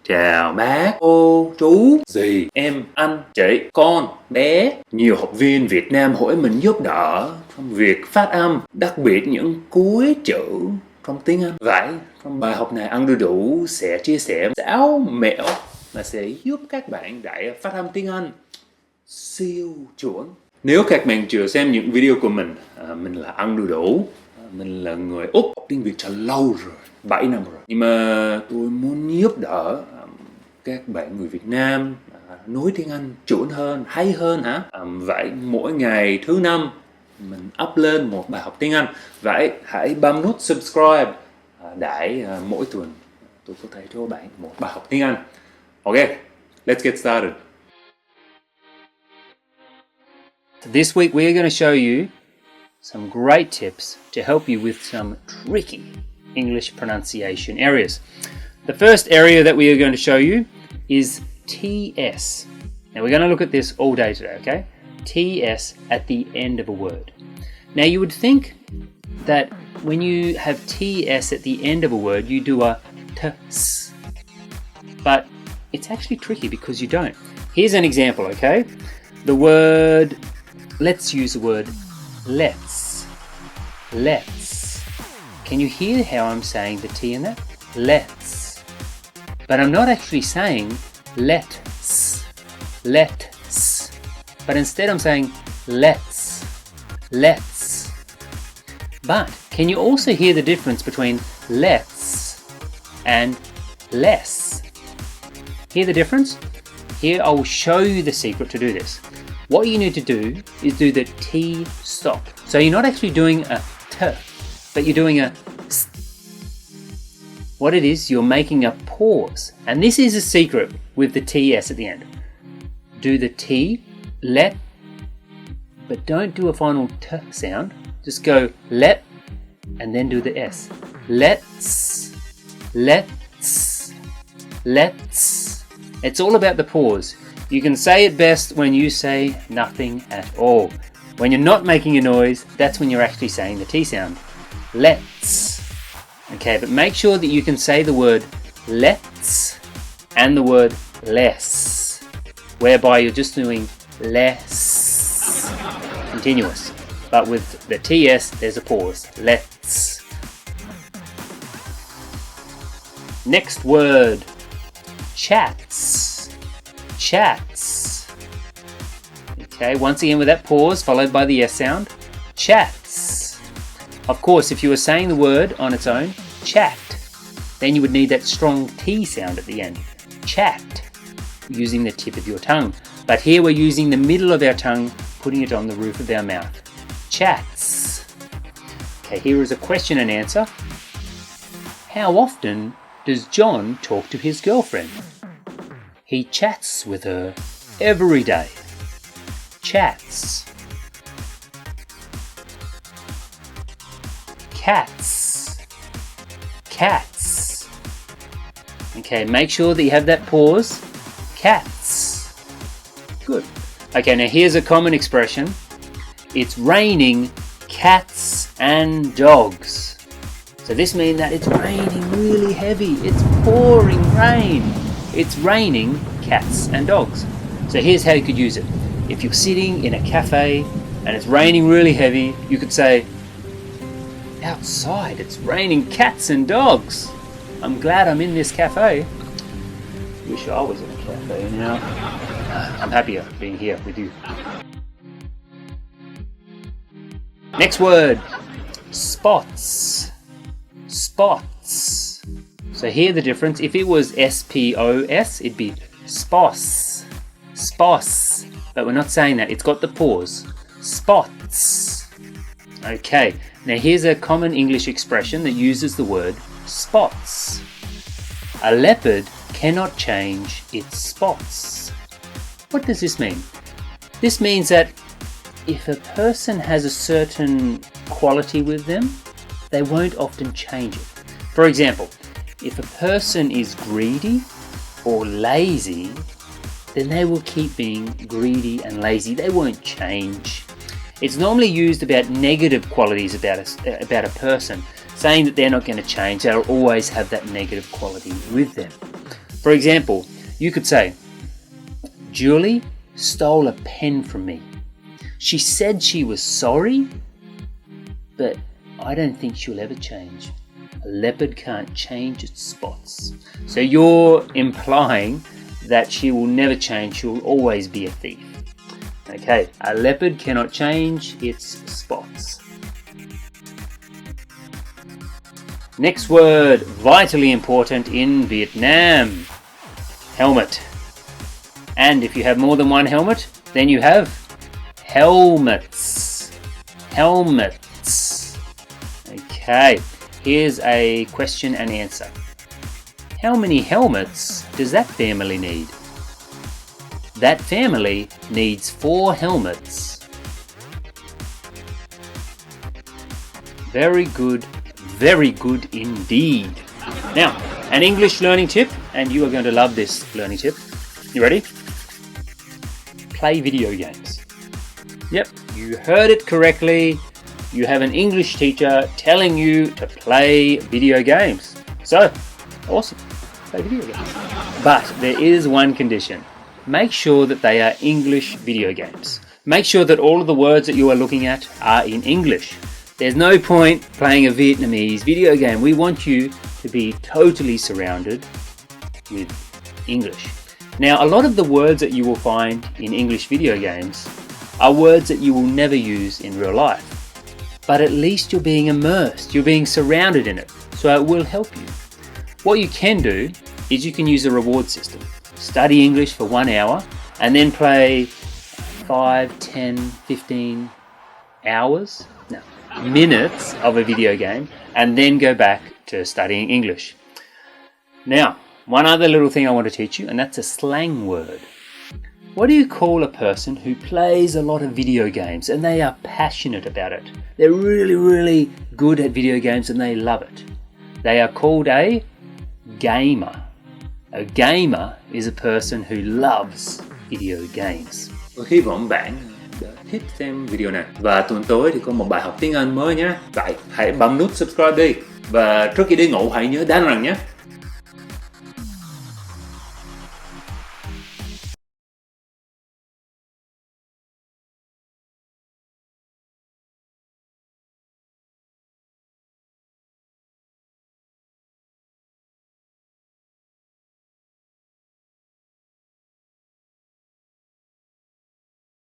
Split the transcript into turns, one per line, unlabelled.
chào bác, cô, chú, dì, em, anh, chị, con, bé. Nhiều học viên Việt Nam hỏi mình giúp đỡ trong việc phát âm, đặc biệt những cuối chữ trong tiếng Anh. Vậy, trong bài học này Ăn Đu Đủ sẽ chia sẻ 6 mẹo mà sẽ giúp các bạn dạy phát âm tiếng Anh siêu chuẩn. Nếu các bạn chưa xem những video của mình là Ăn Đu Đủ. Mình là người Úc, học tiếng Việt cho lâu rồi, 7 năm rồi. Nhưng mà tôi muốn giúp đỡ các bạn người Việt Nam nói tiếng Anh chuẩn hơn, hay hơn hả? Vậy mỗi ngày thứ 5 mình up lên một bài học tiếng Anh. Vậy hãy bấm nút subscribe để mỗi tuần tôi có thể cho bạn một bài học tiếng Anh. Ok, let's get started. This week we are going to show you some great tips to help you with some tricky English pronunciation areas. The first area that we are going to show you is TS. Now we're going to look at this all day today, okay? TS at the end of a word. Now you would think that when you have TS at the end of a word, you do a ts. But it's actually tricky because you don't. Here's an example, okay? The word, let's use the word let's. Let's. Can you hear how I'm saying the T in that? Let's. But I'm not actually saying let's. Let's. But instead I'm saying let's. Let's. But can you also hear the difference between let's and less? Hear the difference? Here I will show you the secret to do this. What you need to do is do the T stop. So you're not actually doing a T, but you're doing a S. What it is, you're making a pause. And this is a secret with the TS at the end. Do the T, let, but don't do a final T sound. Just go let, and then do the S. Let's, let's, let's. It's all about the pause. You can say it best when you say nothing at all. When you're not making a noise, that's when you're actually saying the T sound. Let's. Okay, but make sure that you can say the word let's and the word less, whereby you're just doing less. Continuous. But with the TS, there's a pause. Let's. Next word. Chats. Chats. Okay, once again with that pause followed by the S sound. Chats. Of course, if you were saying the word on its own, chat, then you would need that strong T sound at the end. Chat. Using the tip of your tongue. But here we're using the middle of our tongue, putting it on the roof of our mouth. Chats. Okay, here is a question and answer. How often does John talk to his girlfriend? He chats with her every day. Chats. Cats. Cats. Okay, make sure that you have that pause. Cats. Good. Okay, now here's a common expression. It's raining cats and dogs. So this means that it's raining really heavy. It's pouring rain. It's raining cats and dogs. So here's how you could use it. If you're sitting in a cafe and it's raining really heavy, you could say, outside it's raining cats and dogs. I'm glad I'm in this cafe. Wish I was in a cafe now. I'm happier being here with you. Next word. Spots. Spots. So hear the difference. If it was S-P-O-S, it'd be spos. Spos. But we're not saying that. It's got the pause. Spots. Okay. Now here's a common English expression that uses the word spots. A leopard cannot change its spots. What does this mean? This means that if a person has a certain quality with them, they won't often change it. For example, if a person is greedy or lazy, then they will keep being greedy and lazy. They won't change. It's normally used about negative qualities about a person, saying that they're not going to change. They'll always have that negative quality with them. For example, you could say, Julie stole a pen from me. She said she was sorry, but I don't think she'll ever change. A leopard can't change its spots. So you're implying that she will never change, she'll always be a thief. Okay, a leopard cannot change its spots. Next word, vitally important in Vietnam, helmet. And if you have more than one helmet, then you have helmets. Helmets. Okay, here's a question and answer. How many helmets does that family need? That family needs 4 helmets. Very good indeed. Now, an English learning tip, and you are going to love this learning tip. You ready? Play video games. Yep, you heard it correctly. You have an English teacher telling you to play video games. So, awesome. Play video games. But there is one condition. Make sure that they are English video games. Make sure that all of the words that you are looking at are in English. There's no point playing a Vietnamese video game. We want you to be totally surrounded with English. Now, a lot of the words that you will find in English video games are words that you will never use in real life. But at least you're being immersed, you're being surrounded in it, so it will help you. What you can do is you can use a reward system. Study English for 1 hour and then play 5, 10, 15 hours, no, minutes of a video game and then go back to studying English. Now, one other little thing I want to teach you, and that's a slang word. What do you call a person who plays a lot of video games and they are passionate about it? They're really good at video games and they love it. They are called a gamer. A gamer is a person who loves video games. Hy vọng bạn đã thích xem video này. Và tuần tới thì có một bài học tiếng Anh mới nhé. Vậy hãy bấm nút subscribe đi. Và trước khi đi ngủ hãy nhớ đánh răng nhé.